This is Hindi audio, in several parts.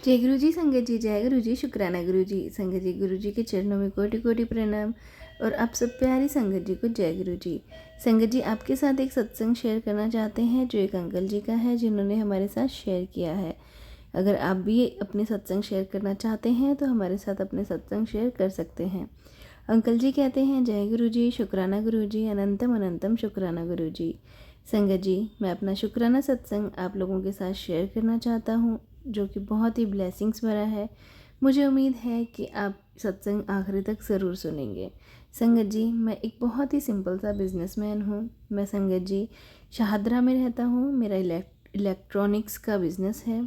जय गुरु जी संगत जी, जय गुरु जी, शुक्राना गुरु जी। संगत जी, गुरु जी के चरणों में कोटि कोटि प्रणाम। और आप सब प्यारी संगत जी को जय गुरु जी। संगत जी, आपके साथ एक सत्संग शेयर करना चाहते हैं जो एक अंकल जी का है, जिन्होंने हमारे साथ शेयर किया है। अगर आप भी अपने सत्संग शेयर करना चाहते हैं तो हमारे साथ अपने सत्संग शेयर कर सकते हैं। अंकल जी कहते हैं, जय गुरु जी, शुक्राना गुरु जी, अनंतम अनंतम शुक्राना गुरु जी। संगत जी, मैं अपना शुक्राना सत्संग आप लोगों के साथ शेयर करना चाहता हूँ, जो कि बहुत ही ब्लेसिंग्स भरा है। मुझे उम्मीद है कि आप सत्संग आखिरी तक ज़रूर सुनेंगे। संगत जी, मैं एक बहुत ही सिंपल सा बिजनेसमैन हूँ। मैं संगत जी शाहदरा में रहता हूँ। मेरा इलेक्ट्रॉनिक्स का बिज़नेस है।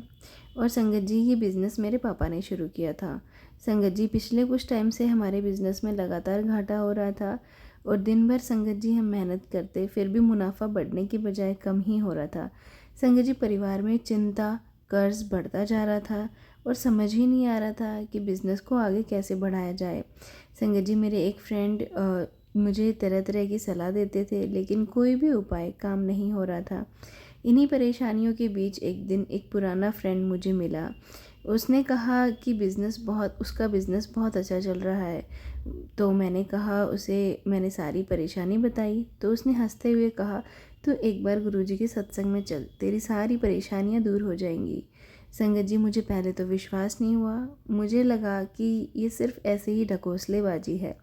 और संगत जी, ये बिज़नेस मेरे पापा ने शुरू किया था। संगत जी, पिछले कुछ टाइम से हमारे बिज़नेस में लगातार घाटा हो रहा था और दिन भर संगत जी हम मेहनत करते, फिर भी मुनाफा बढ़ने की बजाय कम ही हो रहा था। संगत जी, परिवार में चिंता, कर्ज बढ़ता जा रहा था और समझ ही नहीं आ रहा था कि बिज़नेस को आगे कैसे बढ़ाया जाए। संगत जी, मेरे एक फ्रेंड मुझे तरह तरह की सलाह देते थे, लेकिन कोई भी उपाय काम नहीं हो रहा था। इन्हीं परेशानियों के बीच एक दिन एक पुराना फ्रेंड मुझे मिला। उसने कहा कि उसका बिज़नेस बहुत अच्छा चल रहा है। तो मैंने कहा उसे, मैंने सारी परेशानी बताई तो उसने हंसते हुए कहा, तो एक बार गुरुजी के सत्संग में चल, तेरी सारी परेशानियां दूर हो जाएंगी। संगत जी, मुझे पहले तो विश्वास नहीं हुआ। मुझे लगा कि ये सिर्फ ऐसे ही ढकोसलेबाजी है।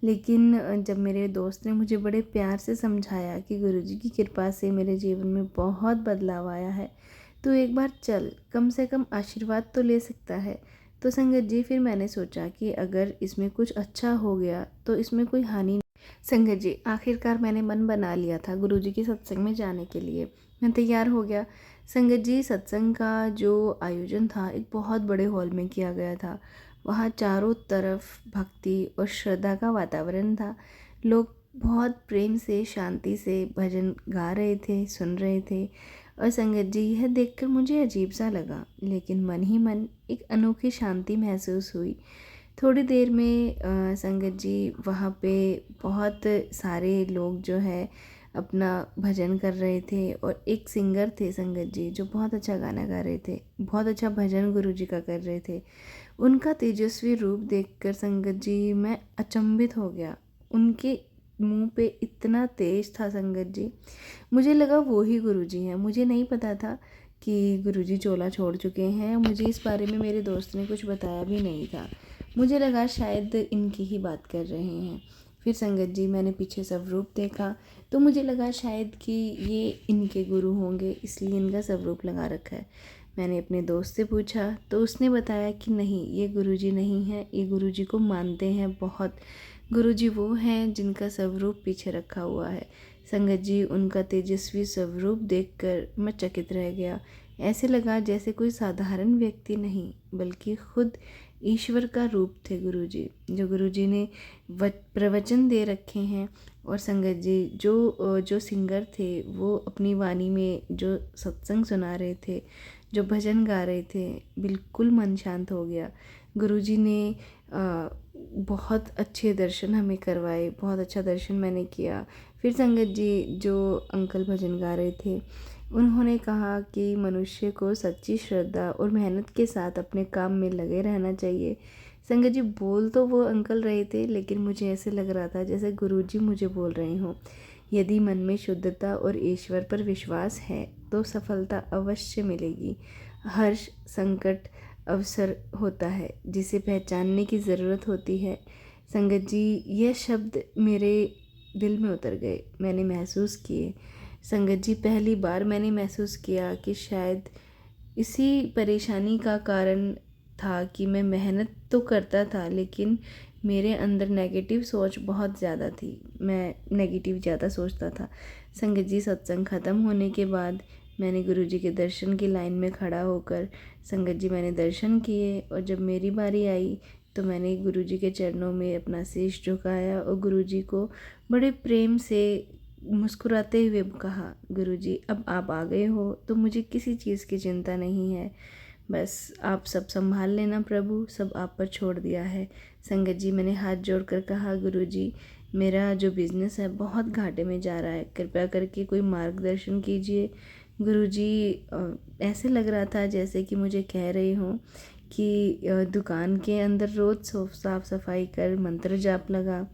लेकिन जब मेरे दोस्त ने मुझे बड़े प्यार से समझाया कि गुरुजी की कृपा से मेरे जीवन में बहुत बदलाव आया है, तो एक बार चल, कम से कम आशीर्वाद तो ले सकता है। तो संगत जी, फिर मैंने सोचा कि अगर इसमें कुछ अच्छा हो गया तो इसमें कोई हानि नहीं। संगत जी, आखिरकार मैंने मन बना लिया था गुरुजी के सत्संग में जाने के लिए। मैं तैयार हो गया। संगत जी, सत्संग का जो आयोजन था एक बहुत बड़े हॉल में किया गया था। वहाँ चारों तरफ भक्ति और श्रद्धा का वातावरण था। लोग बहुत प्रेम से, शांति से भजन गा रहे थे, सुन रहे थे। और संगत जी, यह देखकर मुझे अजीब सा लगा, लेकिन मन ही मन एक अनोखी शांति महसूस हुई। थोड़ी देर में संगत जी, वहाँ पे बहुत सारे लोग जो है अपना भजन कर रहे थे और एक सिंगर थे संगत जी, जो बहुत अच्छा गाना गा रहे थे, बहुत अच्छा भजन गुरु जी का कर रहे थे। उनका तेजस्वी रूप देखकर संगत जी मैं अचंभित हो गया। उनके मुंह पे इतना तेज था संगत जी, मुझे लगा वो ही गुरुजी हैं। मुझे नहीं पता था कि गुरुजी चोला छोड़ चुके हैं। मुझे इस बारे में मेरे दोस्त ने कुछ बताया भी नहीं था। मुझे लगा शायद इनकी ही बात कर रहे हैं। फिर संगत जी, मैंने पीछे स्वरूप देखा तो मुझे लगा शायद कि ये इनके गुरु होंगे, इसलिए इनका स्वरूप लगा रखा है। मैंने अपने दोस्त से पूछा तो उसने बताया कि नहीं, ये गुरुजी नहीं है, ये गुरुजी को मानते हैं बहुत। गुरुजी वो हैं जिनका स्वरूप पीछे रखा हुआ है। संगत जी, उनका तेजस्वी स्वरूप देखकर मैं चकित रह गया। ऐसे लगा जैसे कोई साधारण व्यक्ति नहीं, बल्कि खुद ईश्वर का रूप थे गुरुजी, जो गुरुजी ने प्रवचन दे रखे हैं। और संगत जी, जो सिंगर थे वो अपनी वाणी में जो सत्संग सुना रहे थे, जो भजन गा रहे थे, बिल्कुल मन शांत हो गया। गुरुजी ने बहुत अच्छे दर्शन हमें करवाए, बहुत अच्छा दर्शन मैंने किया। फिर संगत जी, जो अंकल भजन गा रहे थे, उन्होंने कहा कि मनुष्य को सच्ची श्रद्धा और मेहनत के साथ अपने काम में लगे रहना चाहिए। संगत जी, बोल तो वो अंकल रहे थे, लेकिन मुझे ऐसे लग रहा था जैसे गुरुजी मुझे बोल रहे हों। यदि मन में शुद्धता और ईश्वर पर विश्वास है तो सफलता अवश्य मिलेगी। हर्ष, संकट अवसर होता है जिसे पहचानने की ज़रूरत होती है। संगत जी, यह शब्द मेरे दिल में उतर गए, मैंने महसूस किए। संगत जी, पहली बार मैंने महसूस किया कि शायद इसी परेशानी का कारण था कि मैं मेहनत तो करता था, लेकिन मेरे अंदर नेगेटिव सोच बहुत ज़्यादा थी। मैं नेगेटिव ज़्यादा सोचता था। संगत जी, सत्संग ख़त्म होने के बाद मैंने गुरुजी के दर्शन की लाइन में खड़ा होकर संगत जी मैंने दर्शन किए। और जब मेरी बारी आई तो मैंने गुरुजी के चरणों में अपना शीश झुकाया और गुरुजी को बड़े प्रेम से मुस्कुराते हुए कहा, गुरुजी, अब आप आ गए हो तो मुझे किसी चीज़ की चिंता नहीं है। बस आप सब संभाल लेना प्रभु, सब आप पर छोड़ दिया है। संगत जी, मैंने हाथ जोड़कर कहा, गुरुजी, मेरा जो बिज़नेस है बहुत घाटे में जा रहा है, कृपया करके कोई मार्गदर्शन कीजिए। गुरुजी, ऐसे लग रहा था जैसे कि मुझे कह रहे हों कि दुकान के अंदर रोज़ साफ सफाई कर, मंत्र जाप लगा,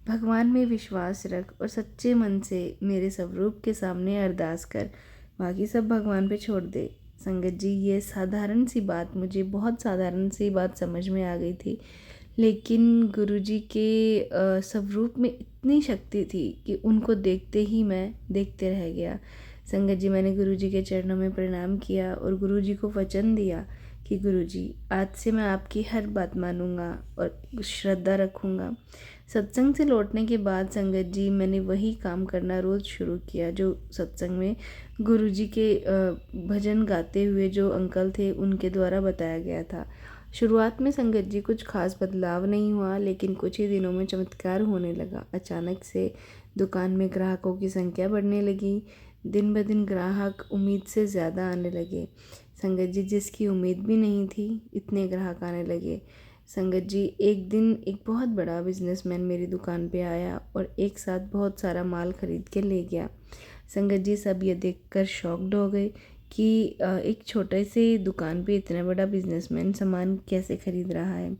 भगवान में विश्वास रख और सच्चे मन से मेरे स्वरूप के सामने अरदास कर, बाकी सब भगवान पे छोड़ दे। संगत जी, ये साधारण सी बात, मुझे बहुत साधारण सी बात समझ में आ गई थी, लेकिन गुरुजी के स्वरूप में इतनी शक्ति थी कि उनको देखते ही मैं देखते रह गया। संगत जी, मैंने गुरुजी के चरणों में प्रणाम किया और गुरुजी को वचन दिया कि गुरुजी, आज से मैं आपकी हर बात मानूंगा और श्रद्धा रखूंगा। सत्संग से लौटने के बाद संगत जी, मैंने वही काम करना रोज़ शुरू किया जो सत्संग में गुरुजी के भजन गाते हुए जो अंकल थे उनके द्वारा बताया गया था। शुरुआत में संगत जी कुछ खास बदलाव नहीं हुआ, लेकिन कुछ ही दिनों में चमत्कार होने लगा। अचानक से दुकान में ग्राहकों की संख्या बढ़ने लगी। दिन ब दिन ग्राहक उम्मीद से ज़्यादा आने लगे। संगत जी, जिसकी उम्मीद भी नहीं थी इतने ग्राहक आने लगे। संगत जी, एक दिन एक बहुत बड़ा बिजनेसमैन मेरी दुकान पे आया और एक साथ बहुत सारा माल खरीद के ले गया। संगत जी, सब ये देखकर शॉक्ड हो गए कि एक छोटे से दुकान पे इतना बड़ा बिजनेसमैन सामान कैसे खरीद रहा है।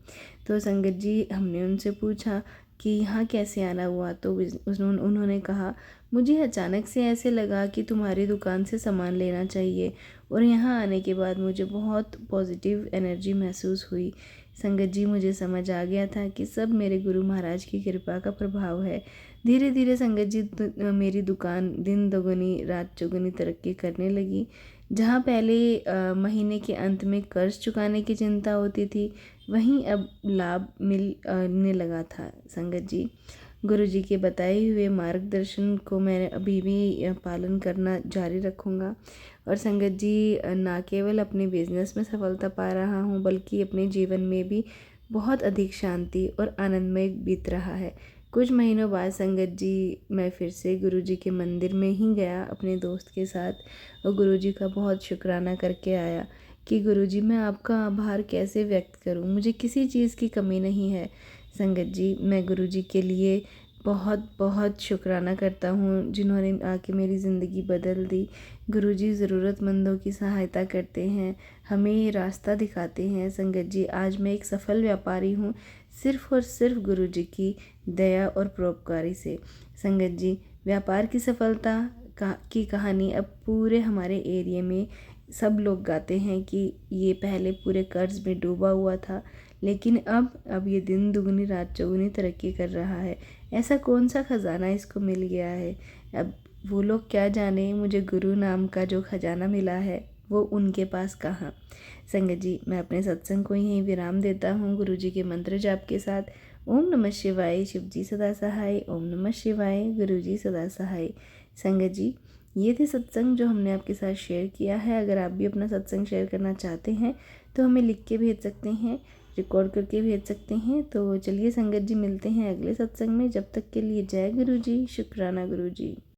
तो संगत जी, हमने उनसे पूछा कि यहाँ कैसे आना हुआ, तो उन्होंने कहा, मुझे अचानक से ऐसे लगा कि तुम्हारी दुकान से सामान लेना चाहिए और यहाँ आने के बाद मुझे बहुत पॉजिटिव एनर्जी महसूस हुई। संगत जी, मुझे समझ आ गया था कि सब मेरे गुरु महाराज की कृपा का प्रभाव है। धीरे धीरे संगत जी, मेरी दुकान दिन दोगुनी रात चौगुनी तरक्की करने लगी। जहाँ पहले महीने के अंत में कर्ज चुकाने की चिंता होती थी, वहीं अब लाभ मिलने लगा था। संगत जी, गुरुजी के बताए हुए मार्गदर्शन को मैं अभी भी पालन करना जारी रखूँगा। और संगत जी, ना केवल अपने बिजनेस में सफलता पा रहा हूँ, बल्कि अपने जीवन में भी बहुत अधिक शांति और आनंदमय बीत रहा है। कुछ महीनों बाद संगत जी, मैं फिर से गुरुजी के मंदिर में ही गया अपने दोस्त के साथ और गुरुजी का बहुत शुक्राना करके आया कि गुरुजी, मैं आपका आभार कैसे व्यक्त करूं, मुझे किसी चीज़ की कमी नहीं है। संगत जी, मैं गुरुजी के लिए बहुत बहुत शुक्राना करता हूँ जिन्होंने आके मेरी ज़िंदगी बदल दी। गुरुजी ज़रूरतमंदों की सहायता करते हैं, हमें रास्ता दिखाते हैं। संगत जी, आज मैं एक सफल व्यापारी हूँ, सिर्फ़ और सिर्फ गुरुजी की दया और परोपकारी से। संगत जी, व्यापार की सफलता की कहानी अब पूरे हमारे एरिया में सब लोग गाते हैं कि ये पहले पूरे कर्ज में डूबा हुआ था, लेकिन अब ये दिन दुगनी रात चौगुनी तरक्की कर रहा है। ऐसा कौन सा खजाना इसको मिल गया है, अब वो लोग क्या जाने, मुझे गुरु नाम का जो खजाना मिला है वो उनके पास कहाँ। संगत जी, मैं अपने सत्संग को यहीं विराम देता हूँ गुरुजी के मंत्र जाप के साथ। ओम नमः शिवाय, शिवजी सदा सहाय। ओम नमः शिवाय, गुरुजी सदा सहाय। संगत जी, ये थे सत्संग जो हमने आपके साथ शेयर किया है। अगर आप भी अपना सत्संग शेयर करना चाहते हैं तो हमें लिख के भेज सकते हैं, रिकॉर्ड करके भेज सकते हैं। तो चलिए संगत जी, मिलते हैं अगले सत्संग में। जब तक के लिए जय गुरु जी, शुक्राना गुरु जी।